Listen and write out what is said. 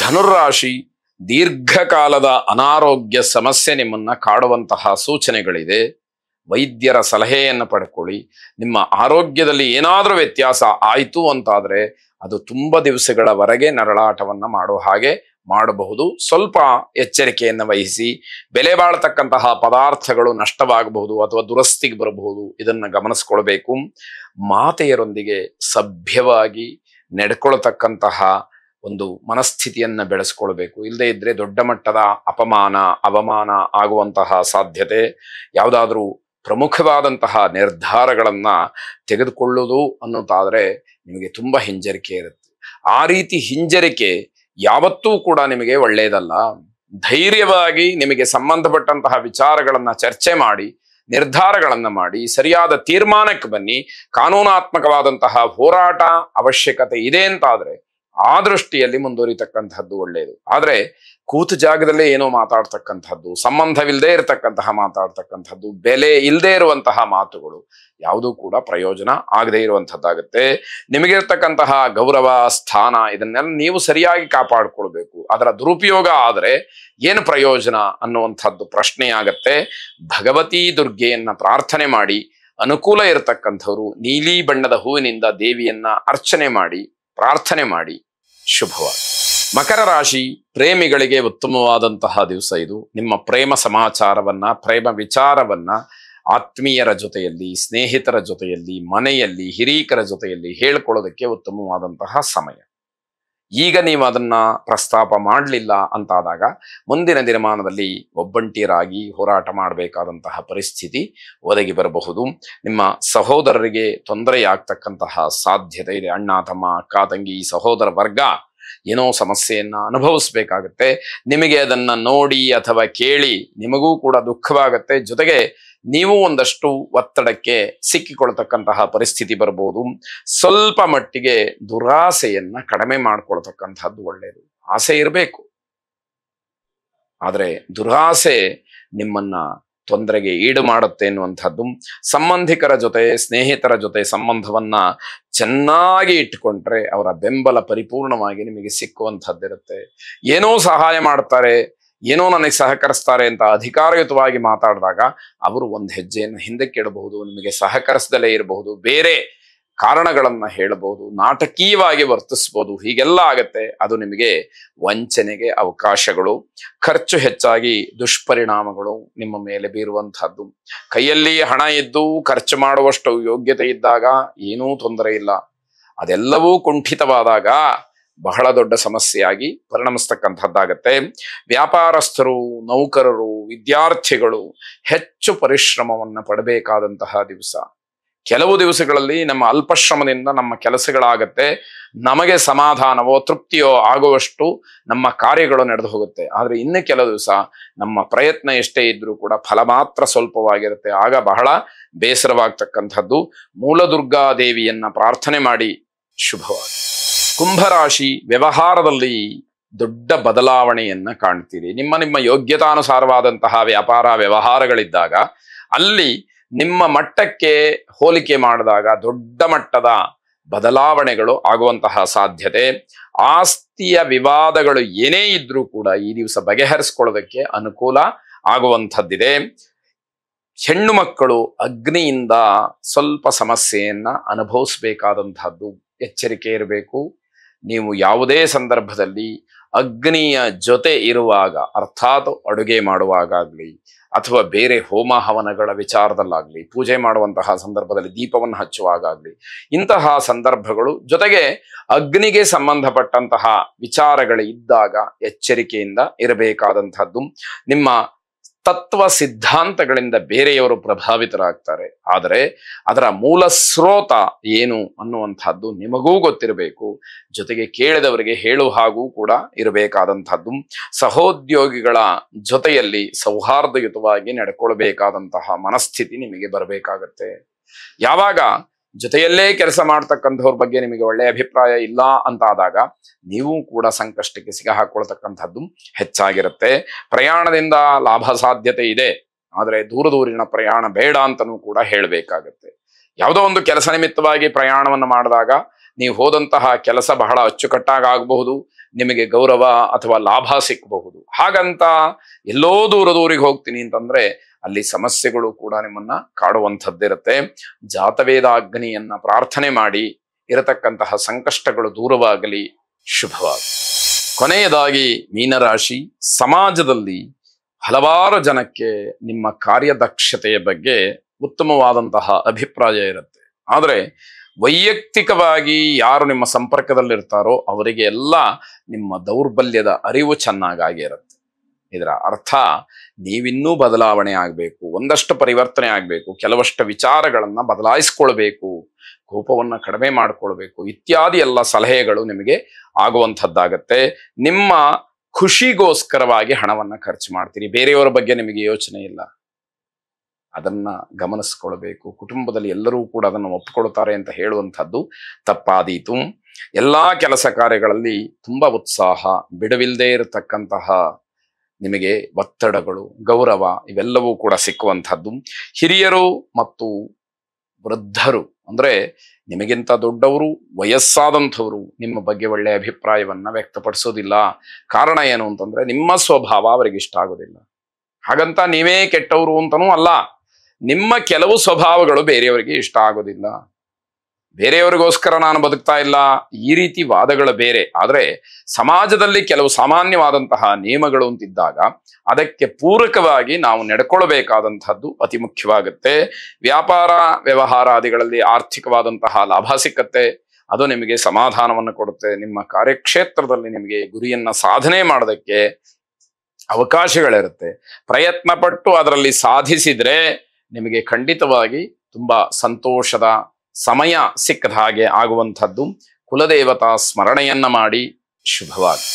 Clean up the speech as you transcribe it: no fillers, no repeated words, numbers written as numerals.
ಧನುರಾಶಿ, ದೀರ್ಘಕಾಲದ ಅನಾರೋಗ್ಯ ಸಮಸ್ಯೆ ನಿಮ್ಮನ್ನ ಕಾಡುವಂತಹ ಸೂಚನೆಗಳಿದೆ. ವೈದ್ಯರ ಸಲಹೆಯನ್ನು ಪಡ್ಕೊಳ್ಳಿ. ನಿಮ್ಮ ಆರೋಗ್ಯದಲ್ಲಿ ಏನಾದರೂ ವ್ಯತ್ಯಾಸ ಆಯಿತು ಅಂತಾದ್ರೆ ಅದು ತುಂಬಾ ದಿವಸಗಳವರೆಗೆ ನರಳಾಟವನ್ನ ಮಾಡುವ ಹಾಗೆ ಮಾಡಬಹುದು. ಸ್ವಲ್ಪ ಎಚ್ಚರಿಕೆಯನ್ನು ವಹಿಸಿ. ಬೆಲೆ ಬಾಳ್ತಕ್ಕಂತಹ ಪದಾರ್ಥಗಳು ನಷ್ಟವಾಗಬಹುದು ಅಥವಾ ದುರಸ್ತಿಗೆ ಬರಬಹುದು. ಇದನ್ನ ಗಮನಿಸ್ಕೊಳ್ಬೇಕು. ಮಾತೆಯರೊಂದಿಗೆ ಸಭ್ಯವಾಗಿ ನಡ್ಕೊಳ್ತಕ್ಕಂತಹ ಒಂದು ಮನಸ್ಥಿತಿಯನ್ನ ಬೆಳೆಸ್ಕೊಳ್ಬೇಕು. ಇಲ್ಲದೆ ಇದ್ರೆ ದೊಡ್ಡ ಮಟ್ಟದ ಅಪಮಾನ ಅವಮಾನ ಆಗುವಂತಹ ಸಾಧ್ಯತೆ. ಯಾವುದಾದ್ರೂ ಪ್ರಮುಖವಾದಂತಹ ನಿರ್ಧಾರಗಳನ್ನ ತೆಗೆದುಕೊಳ್ಳುವುದು ಅನ್ನೋದಾದ್ರೆ ನಿಮಗೆ ತುಂಬಾ ಹಿಂಜರಿಕೆ ಇರುತ್ತೆ. ಆ ರೀತಿ ಹಿಂಜರಿಕೆ ಯಾವತ್ತೂ ಕೂಡ ನಿಮಗೆ ಒಳ್ಳೆಯದಲ್ಲ. ಧೈರ್ಯವಾಗಿ ನಿಮಗೆ ಸಂಬಂಧಪಟ್ಟಂತಹ ವಿಚಾರಗಳನ್ನ ಚರ್ಚೆ ಮಾಡಿ ನಿರ್ಧಾರಗಳನ್ನ ಮಾಡಿ ಸರಿಯಾದ ತೀರ್ಮಾನಕ್ಕೆ ಬನ್ನಿ. ಕಾನೂನಾತ್ಮಕವಾದಂತಹ ಹೋರಾಟ ಅವಶ್ಯಕತೆ ಇದೆ ಅಂತಾದ್ರೆ ಆ ದೃಷ್ಟಿಯಲ್ಲಿ ಮುಂದುವರಿತಕ್ಕಂಥದ್ದು ಒಳ್ಳೆಯದು. ಆದ್ರೆ ಕೂತು ಜಾಗದಲ್ಲೇ ಏನೋ ಮಾತಾಡ್ತಕ್ಕಂಥದ್ದು, ಸಂಬಂಧವಿಲ್ಲದೆ ಇರತಕ್ಕಂತಹ ಮಾತಾಡ್ತಕ್ಕಂಥದ್ದು, ಬೆಲೆ ಇಲ್ಲದೆ ಇರುವಂತಹ ಮಾತುಗಳು ಯಾವುದೂ ಕೂಡ ಪ್ರಯೋಜನ ಆಗದೆ ಇರುವಂಥದ್ದಾಗುತ್ತೆ. ನಿಮಗಿರ್ತಕ್ಕಂತಹ ಗೌರವ ಸ್ಥಾನ ಇದನ್ನೆಲ್ಲ ನೀವು ಸರಿಯಾಗಿ ಕಾಪಾಡಿಕೊಳ್ಬೇಕು. ಅದರ ದುರುಪಯೋಗ ಆದರೆ ಏನು ಪ್ರಯೋಜನ ಅನ್ನುವಂಥದ್ದು ಪ್ರಶ್ನೆಯಾಗತ್ತೆ. ಭಗವತಿ ದುರ್ಗೆಯನ್ನ ಪ್ರಾರ್ಥನೆ ಮಾಡಿ. ಅನುಕೂಲ ಇರತಕ್ಕಂಥವ್ರು ನೀಲಿ ಬಣ್ಣದ ಹೂವಿನಿಂದ ದೇವಿಯನ್ನ ಅರ್ಚನೆ ಮಾಡಿ ಪ್ರಾರ್ಥನೆ ಮಾಡಿ. ಶುಭವಾಗಿ. ಮಕರ ರಾಶಿ, ಪ್ರೇಮಿಗಳಿಗೆ ಉತ್ತಮವಾದಂತಹ ದಿವಸ ಇದು. ನಿಮ್ಮ ಪ್ರೇಮ ಸಮಾಚಾರವನ್ನ ಪ್ರೇಮ ವಿಚಾರವನ್ನ ಆತ್ಮೀಯರ ಜೊತೆಯಲ್ಲಿ, ಸ್ನೇಹಿತರ ಜೊತೆಯಲ್ಲಿ, ಮನೆಯಲ್ಲಿ, ಹಿರೀಕರ ಜೊತೆಯಲ್ಲಿ ಹೇಳ್ಕೊಳ್ಳೋದಕ್ಕೆ ಉತ್ತಮವಾದಂತಹ ಸಮಯ. ಈಗ ನೀವು ಅದನ್ನ ಪ್ರಸ್ತಾಪ ಮಾಡಲಿಲ್ಲ ಅಂತಾದಾಗ ಮುಂದಿನ ದಿನಮಾನದಲ್ಲಿ ಒಬ್ಬಂಟಿಯರಾಗಿ ಹೋರಾಟ ಮಾಡಬೇಕಾದಂತಹ ಪರಿಸ್ಥಿತಿ ಒದಗಿ ಬರಬಹುದು. ನಿಮ್ಮ ಸಹೋದರರಿಗೆ ತೊಂದರೆಯಾಗ್ತಕ್ಕಂತಹ ಸಾಧ್ಯತೆ ಇದೆ. ಅಣ್ಣ ತಮ್ಮ ಅಕ್ಕ ತಂಗಿ ಸಹೋದರ ವರ್ಗ ಏನೋ ಸಮಸ್ಯೆಯನ್ನ ಅನುಭವಿಸ್ಬೇಕಾಗತ್ತೆ. ನಿಮಗೆ ಅದನ್ನ ನೋಡಿ ಅಥವಾ ಕೇಳಿ ನಿಮಗೂ ಕೂಡ ದುಃಖವಾಗತ್ತೆ. ಜೊತೆಗೆ ನೀವು ಒಂದಷ್ಟು ಒತ್ತಡಕ್ಕೆ ಸಿಕ್ಕಿಕೊಳ್ತಕ್ಕಂತಹ ಪರಿಸ್ಥಿತಿ ಬರಬಹುದು. ಸ್ವಲ್ಪ ಮಟ್ಟಿಗೆ ದುರಾಸೆಯನ್ನ ಕಡಿಮೆ ಮಾಡ್ಕೊಳ್ತಕ್ಕಂಥದ್ದು ಒಳ್ಳೆಯದು. ಆಸೆ ಇರಬೇಕು, ಆದ್ರೆ ದುರಾಸೆ ನಿಮ್ಮನ್ನ ತೊಂದರೆಗೆ ಈಡು ಮಾಡುತ್ತೆ ಎನ್ನುವಂಥದ್ದು. ಸಂಬಂಧಿಕರ ಜೊತೆ ಸ್ನೇಹಿತರ ಜೊತೆ ಸಂಬಂಧವನ್ನ ಚೆನ್ನಾಗಿ ಇಟ್ಟುಕೊಂಡ್ರೆ ಅವರ ಬೆಂಬಲ ಪರಿಪೂರ್ಣವಾಗಿ ನಿಮಗೆ ಸಿಕ್ಕುವಂಥದ್ದಿರುತ್ತೆ. ಏನೋ ಸಹಾಯ ಮಾಡ್ತಾರೆ, ಏನೋ ನನಗೆ ಸಹಕರಿಸ್ತಾರೆ ಅಂತ ಅಧಿಕಾರಯುತವಾಗಿ ಮಾತಾಡಿದಾಗ ಅವರು ಒಂದು ಹೆಜ್ಜೆಯನ್ನು ಹಿಂದಕ್ಕೆ ಇಡಬಹುದು. ನಿಮಗೆ ಸಹಕರಿಸದಲೇ ಇರಬಹುದು, ಬೇರೆ ಕಾರಣಗಳನ್ನ ಹೇಳಬಹುದು, ನಾಟಕೀಯವಾಗಿ ವರ್ತಿಸ್ಬೋದು. ಹೀಗೆಲ್ಲ ಆಗತ್ತೆ. ಅದು ನಿಮಗೆ ವಂಚನೆಗೆ ಅವಕಾಶಗಳು, ಖರ್ಚು ಹೆಚ್ಚಾಗಿ ದುಷ್ಪರಿಣಾಮಗಳು ನಿಮ್ಮ ಮೇಲೆ ಬೀರುವಂತಹದ್ದು. ಕೈಯಲ್ಲಿ ಹಣ ಇದ್ದು ಖರ್ಚು ಮಾಡುವಷ್ಟು ಯೋಗ್ಯತೆ ಇದ್ದಾಗ ಏನೂ ತೊಂದರೆ ಇಲ್ಲ. ಅದೆಲ್ಲವೂ ಕುಂಠಿತವಾದಾಗ ಬಹಳ ದೊಡ್ಡ ಸಮಸ್ಯೆಯಾಗಿ ಪರಿಣಮಿಸ್ತಕ್ಕಂಥದ್ದಾಗತ್ತೆ. ವ್ಯಾಪಾರಸ್ಥರು, ನೌಕರರು, ವಿದ್ಯಾರ್ಥಿಗಳು ಹೆಚ್ಚು ಪರಿಶ್ರಮವನ್ನು ಪಡಬೇಕಾದಂತಹ ದಿವಸ. ಕೆಲವು ದಿವಸಗಳಲ್ಲಿ ನಮ್ಮ ಅಲ್ಪಶ್ರಮದಿಂದ ನಮ್ಮ ಕೆಲಸಗಳಾಗತ್ತೆ. ನಮಗೆ ಸಮಾಧಾನವೋ ತೃಪ್ತಿಯೋ ಆಗುವಷ್ಟು ನಮ್ಮ ಕಾರ್ಯಗಳು ನಡೆದು ಹೋಗುತ್ತೆ. ಆದ್ರೆ ಇನ್ನು ಕೆಲವು ದಿವಸ ನಮ್ಮ ಪ್ರಯತ್ನ ಎಷ್ಟೇ ಇದ್ರೂ ಕೂಡ ಫಲ ಮಾತ್ರ ಸ್ವಲ್ಪವಾಗಿರುತ್ತೆ. ಆಗ ಬಹಳ ಬೇಸರವಾಗ್ತಕ್ಕಂಥದ್ದು. ಮೂಲದುರ್ಗಾ ದೇವಿಯನ್ನ ಪ್ರಾರ್ಥನೆ ಮಾಡಿ. ಶುಭವಾಗಿ. ಕುಂಭರಾಶಿ, ವ್ಯವಹಾರದಲ್ಲಿ ದೊಡ್ಡ ಬದಲಾವಣೆಯನ್ನ ಕಾಣ್ತೀರಿ. ನಿಮ್ಮ ಯೋಗ್ಯತಾನುಸಾರವಾದಂತಹ ವ್ಯಾಪಾರ ವ್ಯವಹಾರಗಳಿದ್ದಾಗ ಅಲ್ಲಿ ನಿಮ್ಮ ಮಟ್ಟಕ್ಕೆ ಹೋಲಿಕೆ ಮಾಡಿದಾಗ ದೊಡ್ಡ ಮಟ್ಟದ ಬದಲಾವಣೆಗಳು ಆಗುವಂತಹ ಸಾಧ್ಯತೆ. ಆಸ್ತಿಯ ವಿವಾದಗಳು ಏನೇ ಇದ್ರೂ ಕೂಡ ಈ ದಿವಸ ಬಗೆಹರಿಸ್ಕೊಳ್ಳೋದಕ್ಕೆ ಅನುಕೂಲ ಆಗುವಂಥದ್ದಿದೆ. ಹೆಣ್ಣು ಮಕ್ಕಳು ಅಗ್ನಿಯಿಂದ ಸ್ವಲ್ಪ ಸಮಸ್ಯೆಯನ್ನ ಅನುಭವಿಸಬೇಕಾದಂತಹದ್ದು. ಎಚ್ಚರಿಕೆ ಇರಬೇಕು. ನೀವು ಯಾವುದೇ ಸಂದರ್ಭದಲ್ಲಿ ಅಗ್ನಿಯ ಜೊತೆ ಇರುವಾಗ, ಅರ್ಥಾತ್ ಅಡುಗೆ ಮಾಡುವಾಗಲಿ ಅಥವಾ ಬೇರೆ ಹೋಮ ಹವನಗಳ ವಿಚಾರದಲ್ಲಾಗ್ಲಿ, ಪೂಜೆ ಮಾಡುವಂತಹ ಸಂದರ್ಭದಲ್ಲಿ ದೀಪವನ್ನು ಹಚ್ಚುವಾಗಲಿ, ಇಂತಹ ಸಂದರ್ಭಗಳು ಜೊತೆಗೆ ಅಗ್ನಿಗೆ ಸಂಬಂಧಪಟ್ಟಂತಹ ವಿಚಾರಗಳಿದ್ದಾಗ ಎಚ್ಚರಿಕೆಯಿಂದ ಇರಬೇಕಾದಂತಹದ್ದು. ನಿಮ್ಮ ತತ್ವ ಸಿದ್ಧಾಂತಗಳಿಂದ ಬೇರೆಯವರು ಪ್ರಭಾವಿತರಾಗ್ತಾರೆ. ಆದರೆ ಅದರ ಮೂಲ ಸ್ರೋತ ಏನು ಅನ್ನುವಂಥದ್ದು ನಿಮಗೂ ಗೊತ್ತಿರಬೇಕು. ಜೊತೆಗೆ ಕೇಳಿದವರಿಗೆ ಹೇಳುವ ಹಾಗೂ ಕೂಡ ಇರಬೇಕಾದಂಥದ್ದು. ಸಹೋದ್ಯೋಗಿಗಳ ಜೊತೆಯಲ್ಲಿ ಸೌಹಾರ್ದಯುತವಾಗಿ ನಡ್ಕೊಳ್ಬೇಕಾದಂತಹ ಮನಸ್ಥಿತಿ ನಿಮಗೆ ಬರಬೇಕಾಗತ್ತೆ. ಯಾವಾಗ ಜೊತೆಯಲ್ಲೇ ಕೆಲಸ ಮಾಡ್ತಕ್ಕಂಥವ್ರ ಬಗ್ಗೆ ನಿಮಗೆ ಒಳ್ಳೆಯ ಅಭಿಪ್ರಾಯ ಇಲ್ಲ ಅಂತಾದಾಗ ನೀವು ಕೂಡ ಸಂಕಷ್ಟಕ್ಕೆ ಸಿಗಹಾಕೊಳ್ತಕ್ಕಂಥದ್ದು ಹೆಚ್ಚಾಗಿರುತ್ತೆ. ಪ್ರಯಾಣದಿಂದ ಲಾಭ ಸಾಧ್ಯತೆ ಇದೆ, ಆದರೆ ದೂರಿನ ಪ್ರಯಾಣ ಬೇಡ ಅಂತನೂ ಕೂಡ ಹೇಳಬೇಕಾಗತ್ತೆ. ಯಾವುದೋ ಒಂದು ಕೆಲಸ ನಿಮಿತ್ತವಾಗಿ ಪ್ರಯಾಣವನ್ನು ಮಾಡಿದಾಗ ನೀವು ಹೋದಂತಹ ಕೆಲಸ ಬಹಳ ಅಚ್ಚುಕಟ್ಟಾಗಿ ಆಗಬಹುದು, ನಿಮಗೆ ಗೌರವ ಅಥವಾ ಲಾಭ ಸಿಕ್ಕಬಹುದು. ಹಾಗಂತ ಎಲ್ಲೋ ದೂರದೂರಿಗೆ ಹೋಗ್ತೀನಿ ಅಂತಂದ್ರೆ ಅಲ್ಲಿ ಸಮಸ್ಯೆಗಳು ಕೂಡ ನಿಮ್ಮನ್ನ ಕಾಡುವಂಥದ್ದಿರುತ್ತೆ. ಜಾತವೇದಾಗ್ನಿಯನ್ನ ಪ್ರಾರ್ಥನೆ ಮಾಡಿ ಇರತಕ್ಕಂತಹ ಸಂಕಷ್ಟಗಳು ದೂರವಾಗಲಿ. ಶುಭವಾಗಲಿ. ಕೊನೆಯದಾಗಿ ಮೀನರಾಶಿ, ಸಮಾಜದಲ್ಲಿ ಹಲವಾರು ಜನಕ್ಕೆ ನಿಮ್ಮ ಕಾರ್ಯದಕ್ಷತೆಯ ಬಗ್ಗೆ ಉತ್ತಮವಾದಂತಹ ಅಭಿಪ್ರಾಯ ಇರುತ್ತೆ. ಆದರೆ ವೈಯಕ್ತಿಕವಾಗಿ ಯಾರು ನಿಮ್ಮ ಸಂಪರ್ಕದಲ್ಲಿರ್ತಾರೋ ಅವರಿಗೆ ಎಲ್ಲ ನಿಮ್ಮ ದೌರ್ಬಲ್ಯದ ಅರಿವು ಚೆನ್ನಾಗಿ ಇರುತ್ತೆ. ಇದರ ಅರ್ಥ ನೀವಿನ್ನೂ ಬದಲಾವಣೆ ಆಗಬೇಕು, ಒಂದಷ್ಟು ಪರಿವರ್ತನೆ ಆಗಬೇಕು, ಕೆಲವಷ್ಟು ವಿಚಾರಗಳನ್ನ ಬದಲಾಯಿಸ್ಕೊಳ್ಬೇಕು, ಕೋಪವನ್ನ ಕಡಿಮೆ ಮಾಡ್ಕೊಳ್ಬೇಕು ಇತ್ಯಾದಿ ಎಲ್ಲ ಸಲಹೆಗಳು ನಿಮಗೆ ಆಗುವಂಥದ್ದಾಗತ್ತೆ. ನಿಮ್ಮ ಖುಷಿಗೋಸ್ಕರವಾಗಿ ಹಣವನ್ನ ಖರ್ಚು ಮಾಡ್ತೀರಿ, ಬೇರೆಯವರ ಬಗ್ಗೆ ನಿಮಗೆ ಯೋಚನೆ ಇಲ್ಲ. ಅದನ್ನ ಗಮನಿಸ್ಕೊಳ್ಬೇಕು. ಕುಟುಂಬದಲ್ಲಿ ಎಲ್ಲರೂ ಕೂಡ ಅದನ್ನು ಒಪ್ಪಿಕೊಳ್ತಾರೆ ಅಂತ ಹೇಳುವಂಥದ್ದು ತಪ್ಪಾದೀತು. ಎಲ್ಲಾ ಕೆಲಸ ಕಾರ್ಯಗಳಲ್ಲಿ ತುಂಬಾ ಉತ್ಸಾಹ, ಬಿಡುವಿಲ್ಲದೆ ಇರತಕ್ಕಂತಹ ನಿಮಗೆ ಒತ್ತಡಗಳು, ಗೌರವ ಇವೆಲ್ಲವೂ ಕೂಡ ಸಿಕ್ಕುವಂಥದ್ದು. ಹಿರಿಯರು ಮತ್ತು ವೃದ್ಧರು ಅಂದ್ರೆ ನಿಮಗಿಂತ ದೊಡ್ಡವರು, ವಯಸ್ಸಾದಂಥವರು ನಿಮ್ಮ ಬಗ್ಗೆ ಒಳ್ಳೆಯ ಅಭಿಪ್ರಾಯವನ್ನ ವ್ಯಕ್ತಪಡಿಸೋದಿಲ್ಲ. ಕಾರಣ ಏನು ಅಂತಂದ್ರೆ ನಿಮ್ಮ ಸ್ವಭಾವ ಅವರಿಗೆ ಇಷ್ಟ ಆಗೋದಿಲ್ಲ. ಹಾಗಂತ ನೀವೇ ಕೆಟ್ಟವರು ಅಂತನೂ ಅಲ್ಲ, ನಿಮ್ಮ ಕೆಲವು ಸ್ವಭಾವಗಳು ಬೇರೆಯವರಿಗೆ ಇಷ್ಟ ಆಗೋದಿಲ್ಲ. ಬೇರೆಯವರಿಗೋಸ್ಕರ ನಾನು ಬದುಕ್ತಾ ಇಲ್ಲ ಈ ರೀತಿ ವಾದಗಳು ಬೇರೆ. ಆದರೆ ಸಮಾಜದಲ್ಲಿ ಕೆಲವು ಸಾಮಾನ್ಯವಾದಂತಹ ನಿಯಮಗಳು ಅಂತಿದ್ದಾಗ ಅದಕ್ಕೆ ಪೂರಕವಾಗಿ ನಾವು ನಡ್ಕೊಳ್ಬೇಕಾದಂತಹದ್ದು ಅತಿ ಮುಖ್ಯವಾಗುತ್ತೆ. ವ್ಯಾಪಾರ ವ್ಯವಹಾರಾದಿಗಳಲ್ಲಿ ಆರ್ಥಿಕವಾದಂತಹ ಲಾಭ ಸಿಕ್ಕತ್ತೆ, ಅದು ನಿಮಗೆ ಸಮಾಧಾನವನ್ನು ಕೊಡುತ್ತೆ. ನಿಮ್ಮ ಕಾರ್ಯಕ್ಷೇತ್ರದಲ್ಲಿ ನಿಮಗೆ ಗುರಿಯನ್ನ ಸಾಧನೆ ಮಾಡೋದಕ್ಕೆ ಅವಕಾಶಗಳಿರುತ್ತೆ. ಪ್ರಯತ್ನ ಪಟ್ಟು ಅದರಲ್ಲಿ ಸಾಧಿಸಿದ್ರೆ ನಿಮಗೆ ಖಂಡಿತವಾಗಿ ತುಂಬಾ ಸಂತೋಷದ ಸಮಯ ಸಿಕ್ಕದ ಹಾಗೆ ಆಗುವಂಥದ್ದು. ಕುಲದೇವತಾ ಸ್ಮರಣೆಯನ್ನ ಮಾಡಿ. ಶುಭವಾಗಿ.